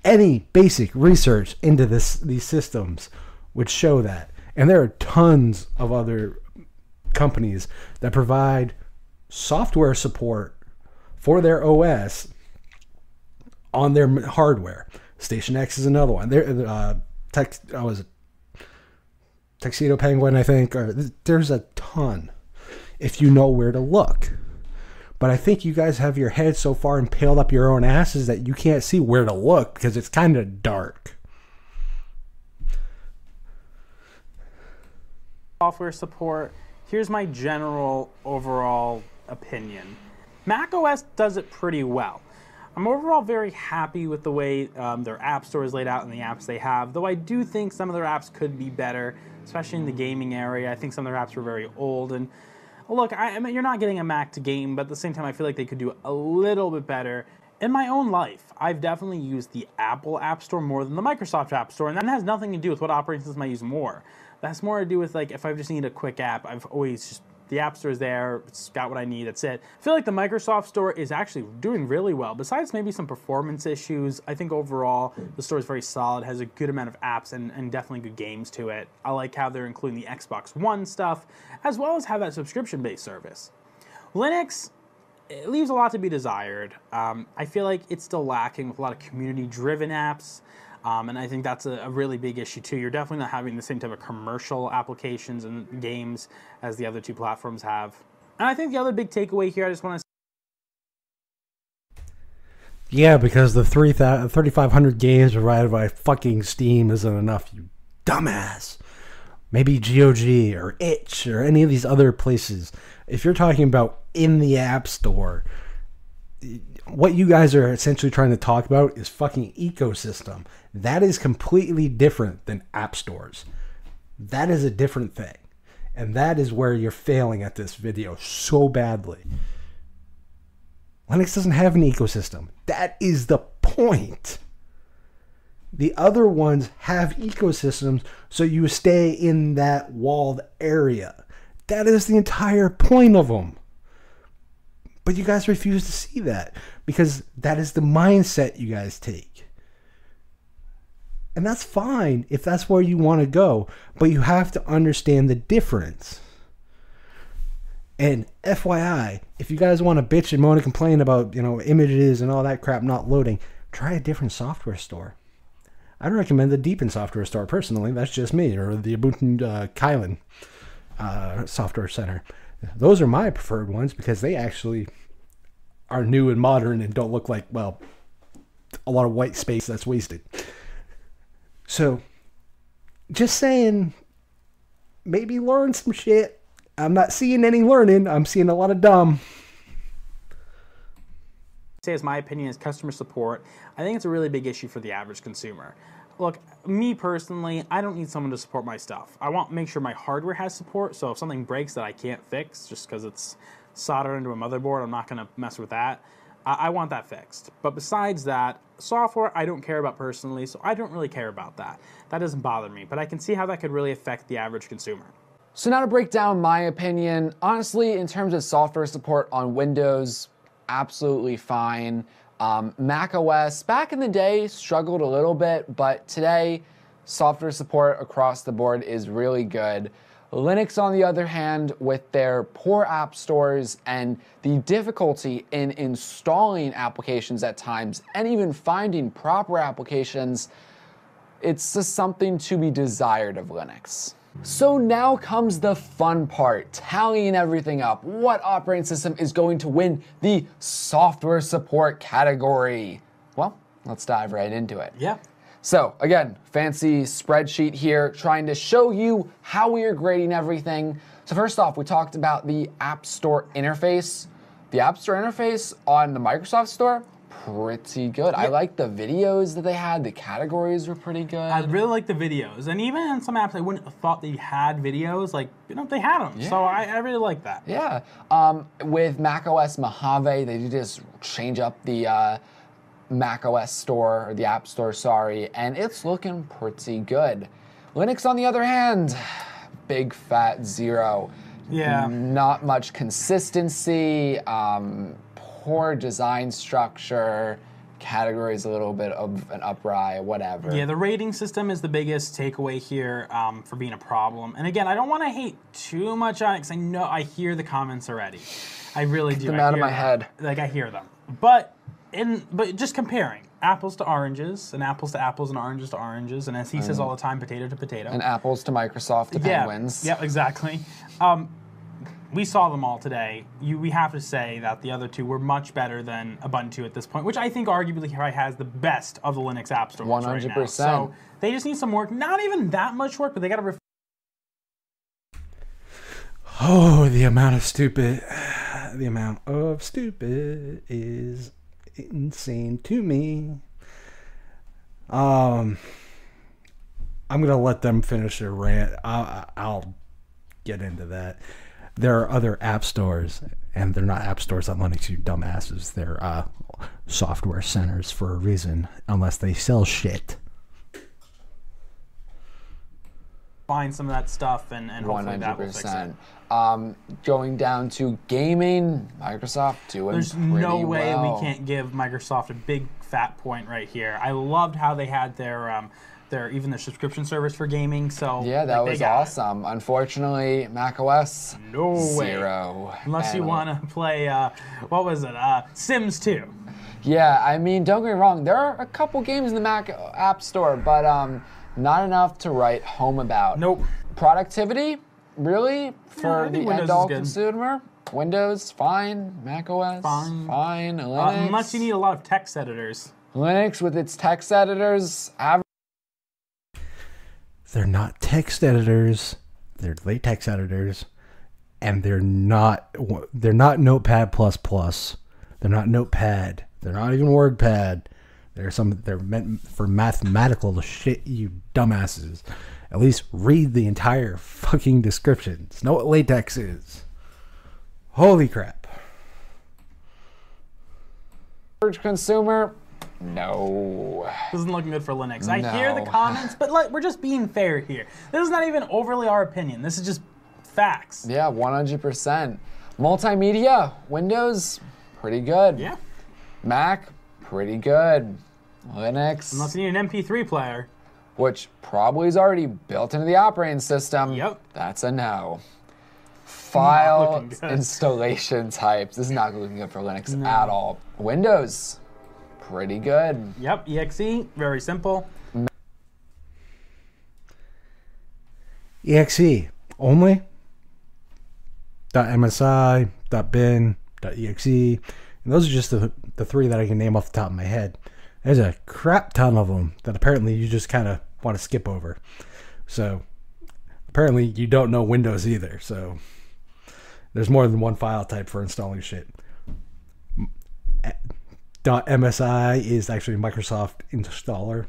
any basic research into these systems would show that. And there are tons of other companies that provide software support for their OS on their hardware. Station X is another one. Tuxedo Penguin, I think. There's a ton if you know where to look. But I think you guys have your head so far impaled up your own asses that you can't see where to look because it's kind of dark. Software support. Here's my general overall opinion. macOS does it pretty well. I'm overall very happy with the way their app store is laid out and the apps they have, though I do think some of their apps could be better, especially in the gaming area. I think some of their apps were very old. And look, I mean, you're not getting a Mac to game, but at the same time, I feel like they could do a little bit better. In my own life, I've definitely used the Apple App Store more than the Microsoft App Store, and that has nothing to do with what operating system I use more. That's more to do with, like, if I just need a quick app, I've always just, the App Store is there, it's got what I need, that's it. I feel like the Microsoft Store is actually doing really well. Besides maybe some performance issues, I think overall the store is very solid, has a good amount of apps and definitely good games to it. I like how they're including the Xbox One stuff, as well as have that subscription-based service. Linux, it leaves a lot to be desired. I feel like it's still lacking with a lot of community-driven apps. And I think that's a really big issue too. You're definitely not having the same type of commercial applications and games as the other two platforms have. And I think the other big takeaway here, I just want to Yeah, because the 3,500 games provided by fucking Steam isn't enough, you dumbass. Maybe GOG or Itch or any of these other places. If you're talking about in the App Store, what you guys are essentially trying to talk about is fucking ecosystem. That is completely different than app stores. That is a different thing. And that is where you're failing at this video so badly. Linux doesn't have an ecosystem. That is the point. The other ones have ecosystems, so you stay in that walled area. That is the entire point of them. But you guys refuse to see that because that is the mindset you guys take. And that's fine if that's where you want to go, but you have to understand the difference. And FYI, if you guys want to bitch and moan and complain about, images and all that crap not loading, try a different software store. I'd recommend the Deepin software store personally. That's just me, or the Ubuntu Kylin software center. Those are my preferred ones because they actually are new and modern and don't look like, well, a lot of white space that's wasted. So, just saying, maybe learn some shit. I'm not seeing any learning. I'm seeing a lot of dumb. Say as my opinion is customer support. I think it's a really big issue for the average consumer. Look, me personally, I don't need someone to support my stuff. I want to make sure my hardware has support, so if something breaks that I can't fix just because it's soldered into a motherboard, I'm not going to mess with that. I want that fixed. But besides that, software I don't care about personally, so I don't really care about that. That doesn't bother me, but I can see how that could really affect the average consumer. So now to break down my opinion, honestly, in terms of software support on Windows, absolutely fine. Mac OS, back in the day, struggled a little bit, but today, software support across the board is really good. Linux, on the other hand, with their poor app stores and the difficulty in installing applications at times, and even finding proper applications, it's just something to be desired of Linux. So now comes the fun part, tallying everything up. What operating system is going to win the software support category? Well, let's dive right into it. Yeah. So again, fancy spreadsheet here, trying to show you how we are grading everything. So first off, we talked about the App Store interface. The App Store interface on the Microsoft Store, pretty good. Yeah. I like the videos that they had. The categories were pretty good. I really like the videos. And even in some apps I wouldn't have thought they had videos, like, they had them. Yeah. So I really like that. Yeah. With macOS Mojave, they did just change up the macOS store, or the App Store, sorry, and it's looking pretty good. Linux, on the other hand, big fat zero. Yeah. Not much consistency, poor design structure, categories a little bit of an uprise, whatever. Yeah, the rating system is the biggest takeaway here for being a problem. And again, I don't want to hate too much on it because I know I hear the comments already. I really do. Get them out of my head. Like, I hear them. But just comparing apples to oranges and apples to apples and oranges to oranges, and as he says all the time, potato to potato. And apples to Microsoft to Penguins. Yeah, exactly. We saw them all today. We have to say that the other two were much better than Ubuntu at this point, which I think arguably probably has the best of the Linux app stores 100%. right now. So they just need some work. Not even that much work, but they got to. Oh, the amount of stupid is insane to me. I'm gonna let them finish their rant. I'll get into that. There are other app stores, and they're not app stores on Linux, you dumbasses. They're software centers for a reason, unless they sell shit. Find some of that stuff, and hopefully that will fix it. Going down to gaming, Microsoft doing There's pretty no way well. we can't give Microsoft a big fat point right here. I loved how they had their subscription service for gaming. So Yeah, that was awesome. Unfortunately, macOS, no zero. way. Unless you want to play, what was it, Sims 2. Yeah, I mean, don't get me wrong. There are a couple games in the Mac App Store, but not enough to write home about. Nope. Productivity, really, for the Windows adult is good. consumer? Windows, fine. macOS, fine. Linux. Unless you need a lot of text editors. Linux with its text editors, They're not text editors. They're latex editors, and they're not Notepad++. They're not Notepad. They're not even WordPad. They're meant for mathematical shit, you dumbasses. At least read the entire fucking descriptions. Know what latex is. Holy crap. average consumer, no. This isn't looking good for Linux. I hear the No. comments, but we're just being fair here. This is not even overly our opinion. This is just facts. Yeah, 100%. Multimedia, Windows, pretty good. Yeah. Mac, pretty good. Linux, Unless you need an MP3 player. which probably is already built into the operating system. Yep. That's a no. File looking good. installation types. This is not looking good for Linux at all. Windows, pretty good. Yep, exe, very simple. EXE only. .msi, .bin, .exe. And those are just the three that I can name off the top of my head. There's a crap ton of them that apparently you just kind of want to skip over. So apparently you don't know Windows either. So there's more than one file type for installing shit. .msi is actually Microsoft installer.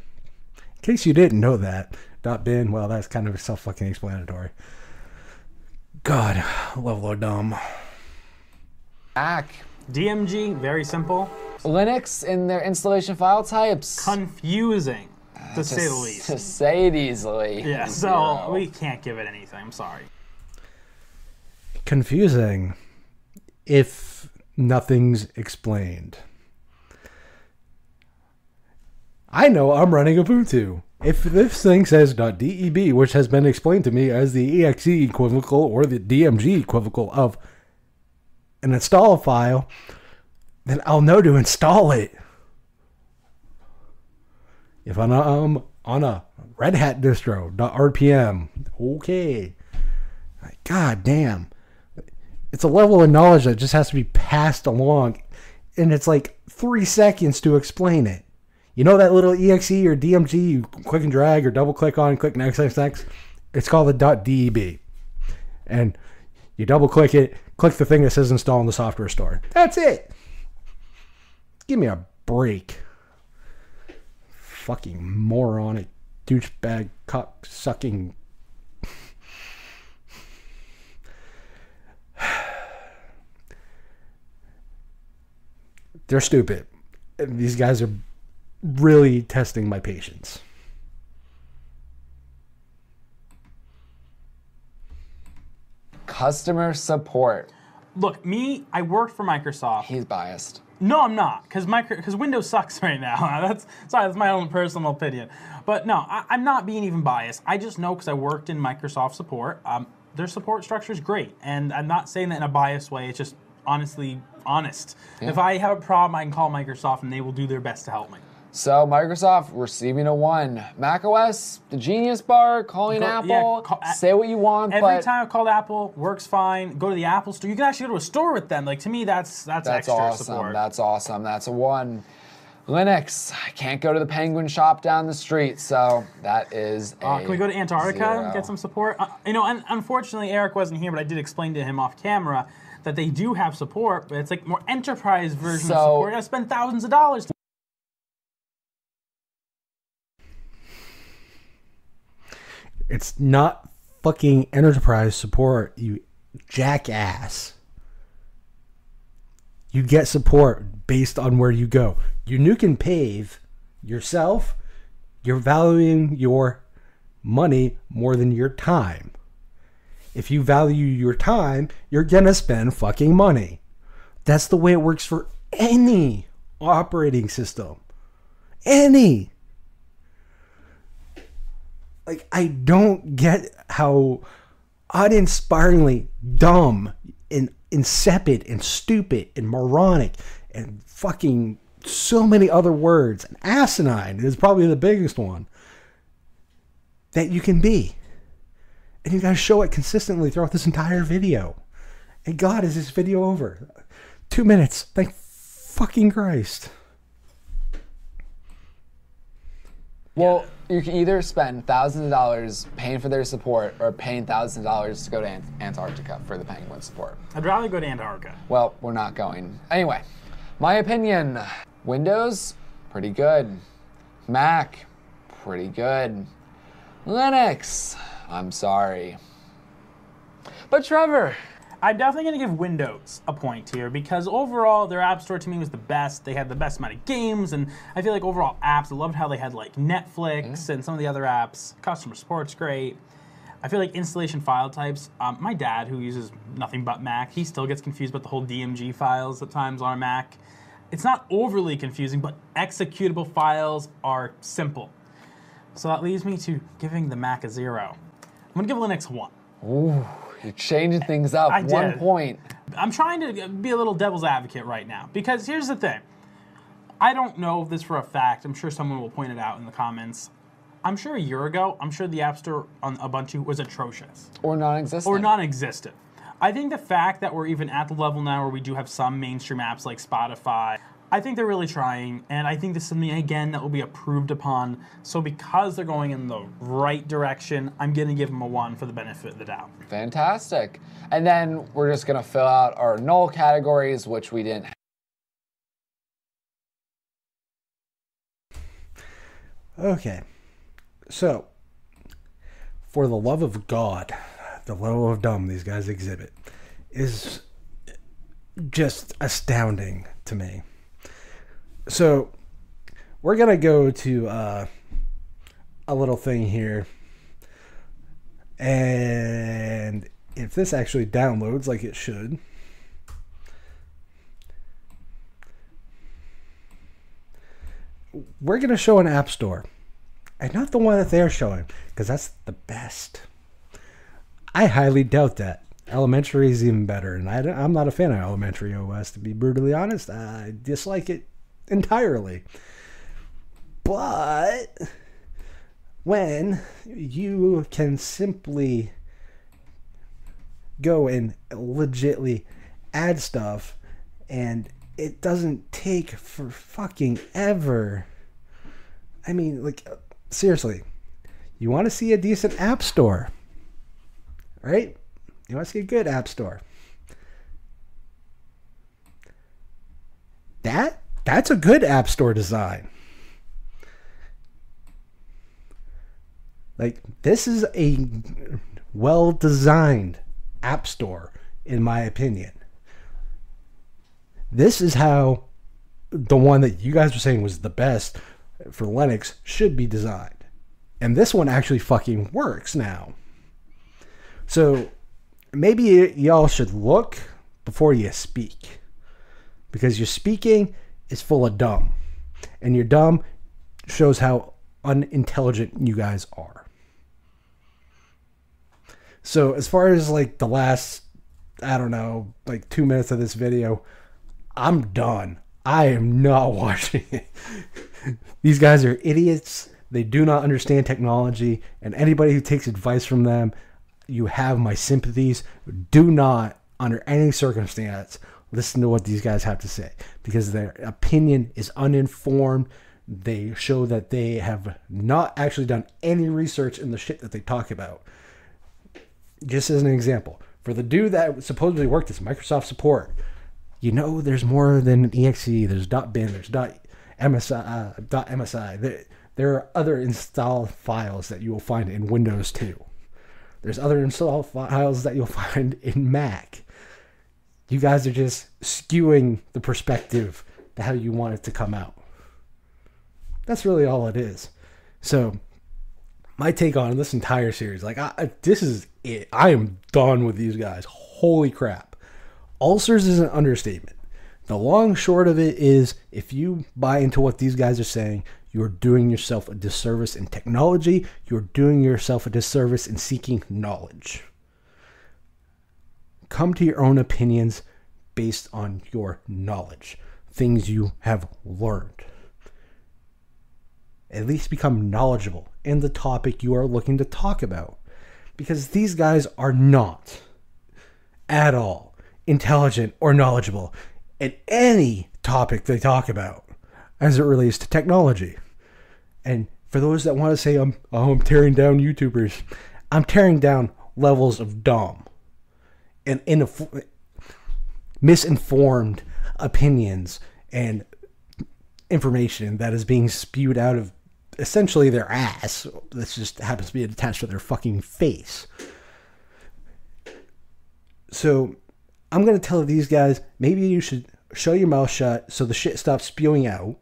In case you didn't know that. .bin, well, that's kind of self-fucking explanatory. God, level of dumb. Mac, DMG, very simple. Linux in their installation file types. Confusing, to say the least. To say it easily. Yeah, so Zero. we can't give it anything. I'm sorry. Confusing if nothing's explained. I know I'm running Ubuntu. If this thing says .deb, which has been explained to me as the exe equivocal or the DMG equivocal of an install file, then I'll know to install it. If I'm on a Red Hat distro, .rpm, okay. God damn. It's a level of knowledge that just has to be passed along, and it's like 3 seconds to explain it. You know that little exe or DMG you click and drag or double click on, click next, next, next? It's called the .deb. And you double click it, click the thing that says install in the software store. That's it. Give me a break. Fucking moronic, douchebag, cock sucking. They're stupid. These guys are really testing my patience. Customer support. Look, I worked for Microsoft. He's biased. No, I'm not, because Windows sucks right now. That's my own personal opinion. But no, I'm not being even biased. I just know because I worked in Microsoft support. Their support structure is great, and I'm not saying that in a biased way. It's just honestly honest. Yeah. If I have a problem, I can call Microsoft, and they will do their best to help me. So Microsoft receiving a 1. macOS, the Genius Bar, calling Apple, say what you want. Every time I've called Apple, works fine. Go to the Apple Store. You can actually go to a store with them. Like, to me, that's extra awesome. support. That's awesome. That's a 1. Linux, I can't go to the Penguin shop down the street, so that is a Can we go to Antarctica 0. and get some support? And unfortunately, Eric wasn't here, but I did explain to him off camera that they do have support, but it's like more enterprise version of support. You gotta spend thousands of dollars. It's not fucking enterprise support, you jackass. You get support based on where you go. You nuke and pave yourself. You're valuing your money more than your time. If you value your time, you're gonna spend fucking money. That's the way it works for any operating system. Any. Like, I don't get how uninspiringly dumb and insipid and stupid and moronic and fucking so many other words, and asinine is probably the biggest one, that you can be. And you gotta show it consistently throughout this entire video. And God, is this video over? 2 minutes. Thank fucking Christ. Well, you can either spend thousands of dollars paying for their support or paying thousands of dollars to go to Antarctica for the Penguin support. I'd rather go to Antarctica. Well, we're not going. Anyway, my opinion. Windows, pretty good. Mac, pretty good. Linux, I'm sorry. But Trevor, I'm definitely going to give Windows a point here because overall their App Store to me was the best. They had the best amount of games, and I feel like overall apps, I loved how they had like Netflix and some of the other apps. Customer support's great. I feel like installation file types, my dad who uses nothing but Mac, he still gets confused about the whole DMG files at times on a Mac. It's not overly confusing, but executable files are simple. So that leads me to giving the Mac a 0. I'm going to give Linux a 1. Ooh. You're changing things up. I did. 1 point. I'm trying to be a little devil's advocate right now because here's the thing. I don't know this for a fact. I'm sure someone will point it out in the comments. I'm sure a year ago, I'm sure the App Store on Ubuntu was atrocious. Or non-existent. Or non-existent. I think the fact that we're even at the level now where we do have some mainstream apps like Spotify, I think they're really trying, and I think this is something, again, that will be approved upon. So because they're going in the right direction, I'm going to give them a 1 for the benefit of the doubt. Fantastic. And then we're just going to fill out our null categories, which we didn't have. Okay. So, for the love of God, the level of dumb these guys exhibit is just astounding to me. So, we're going to go to a little thing here. And if this actually downloads like it should, we're going to show an app store. And not the one that they're showing, because that's the best. I highly doubt that. Elementary is even better, and I'm not a fan of Elementary OS, to be brutally honest. I dislike it entirely. But when you can simply go and legitly add stuff, and it doesn't take for fucking ever. I mean, like, seriously, you want to see a decent app store, right? You want to see a good app store. That's a good app store design. Like, this is a well-designed app store, in my opinion. This is how the one that you guys were saying was the best for Linux should be designed. And this one actually fucking works now. So, maybe y'all should look before you speak, because your speaking is full of dumb, and your dumb shows how unintelligent you guys are. So as far as like the last, I don't know, like 2 minutes of this video, I'm done. I am not watching it. These guys are idiots. They do not understand technology, and anybody who takes advice from them, you have my sympathies. Do not, under any circumstance, listen to what these guys have to say, because their opinion is uninformed. They show that they have not actually done any research in the shit that they talk about. Just as an example, for the dude that supposedly worked as Microsoft support, you know there's more than .exe, there's .bin, there's .msi. There are other install files that you will find in Windows 2. There's other install files that you'll find in Mac. You guys are just skewing the perspective to how you want it to come out. That's really all it is. So, my take on this entire series, like, this is it. I am done with these guys. Holy crap. Ulcers is an understatement. The long short of it is, if you buy into what these guys are saying, you're doing yourself a disservice in technology. You're doing yourself a disservice in seeking knowledge. Come to your own opinions based on your knowledge. Things you have learned. At least become knowledgeable in the topic you are looking to talk about. Because these guys are not at all intelligent or knowledgeable in any topic they talk about as it relates to technology. And for those that want to say, I'm tearing down YouTubers, I'm tearing down levels of dumb and misinformed opinions and information that is being spewed out of essentially their ass. This just happens to be attached to their fucking face. So I'm going to tell these guys, maybe you should show your mouth shut so the shit stops spewing out,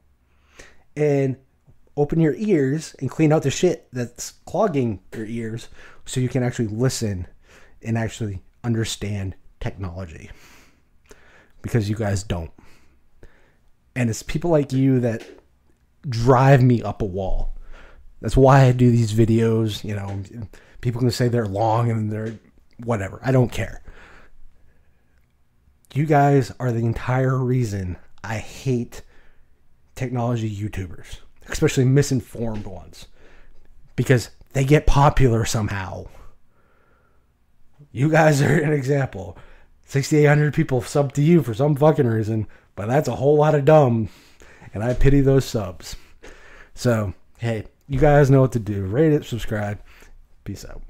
and open your ears and clean out the shit that's clogging your ears so you can actually listen and actually understand technology. Because you guys don't. And it's people like you that drive me up a wall. That's why I do these videos. You know, people can say they're long and they're whatever. I don't care. You guys are the entire reason I hate technology YouTubers, especially misinformed ones, because they get popular somehow. You guys are an example. 6,800 people sub to you for some fucking reason, but that's a whole lot of dumb, and I pity those subs. So, hey, you guys know what to do. Rate it, subscribe. Peace out.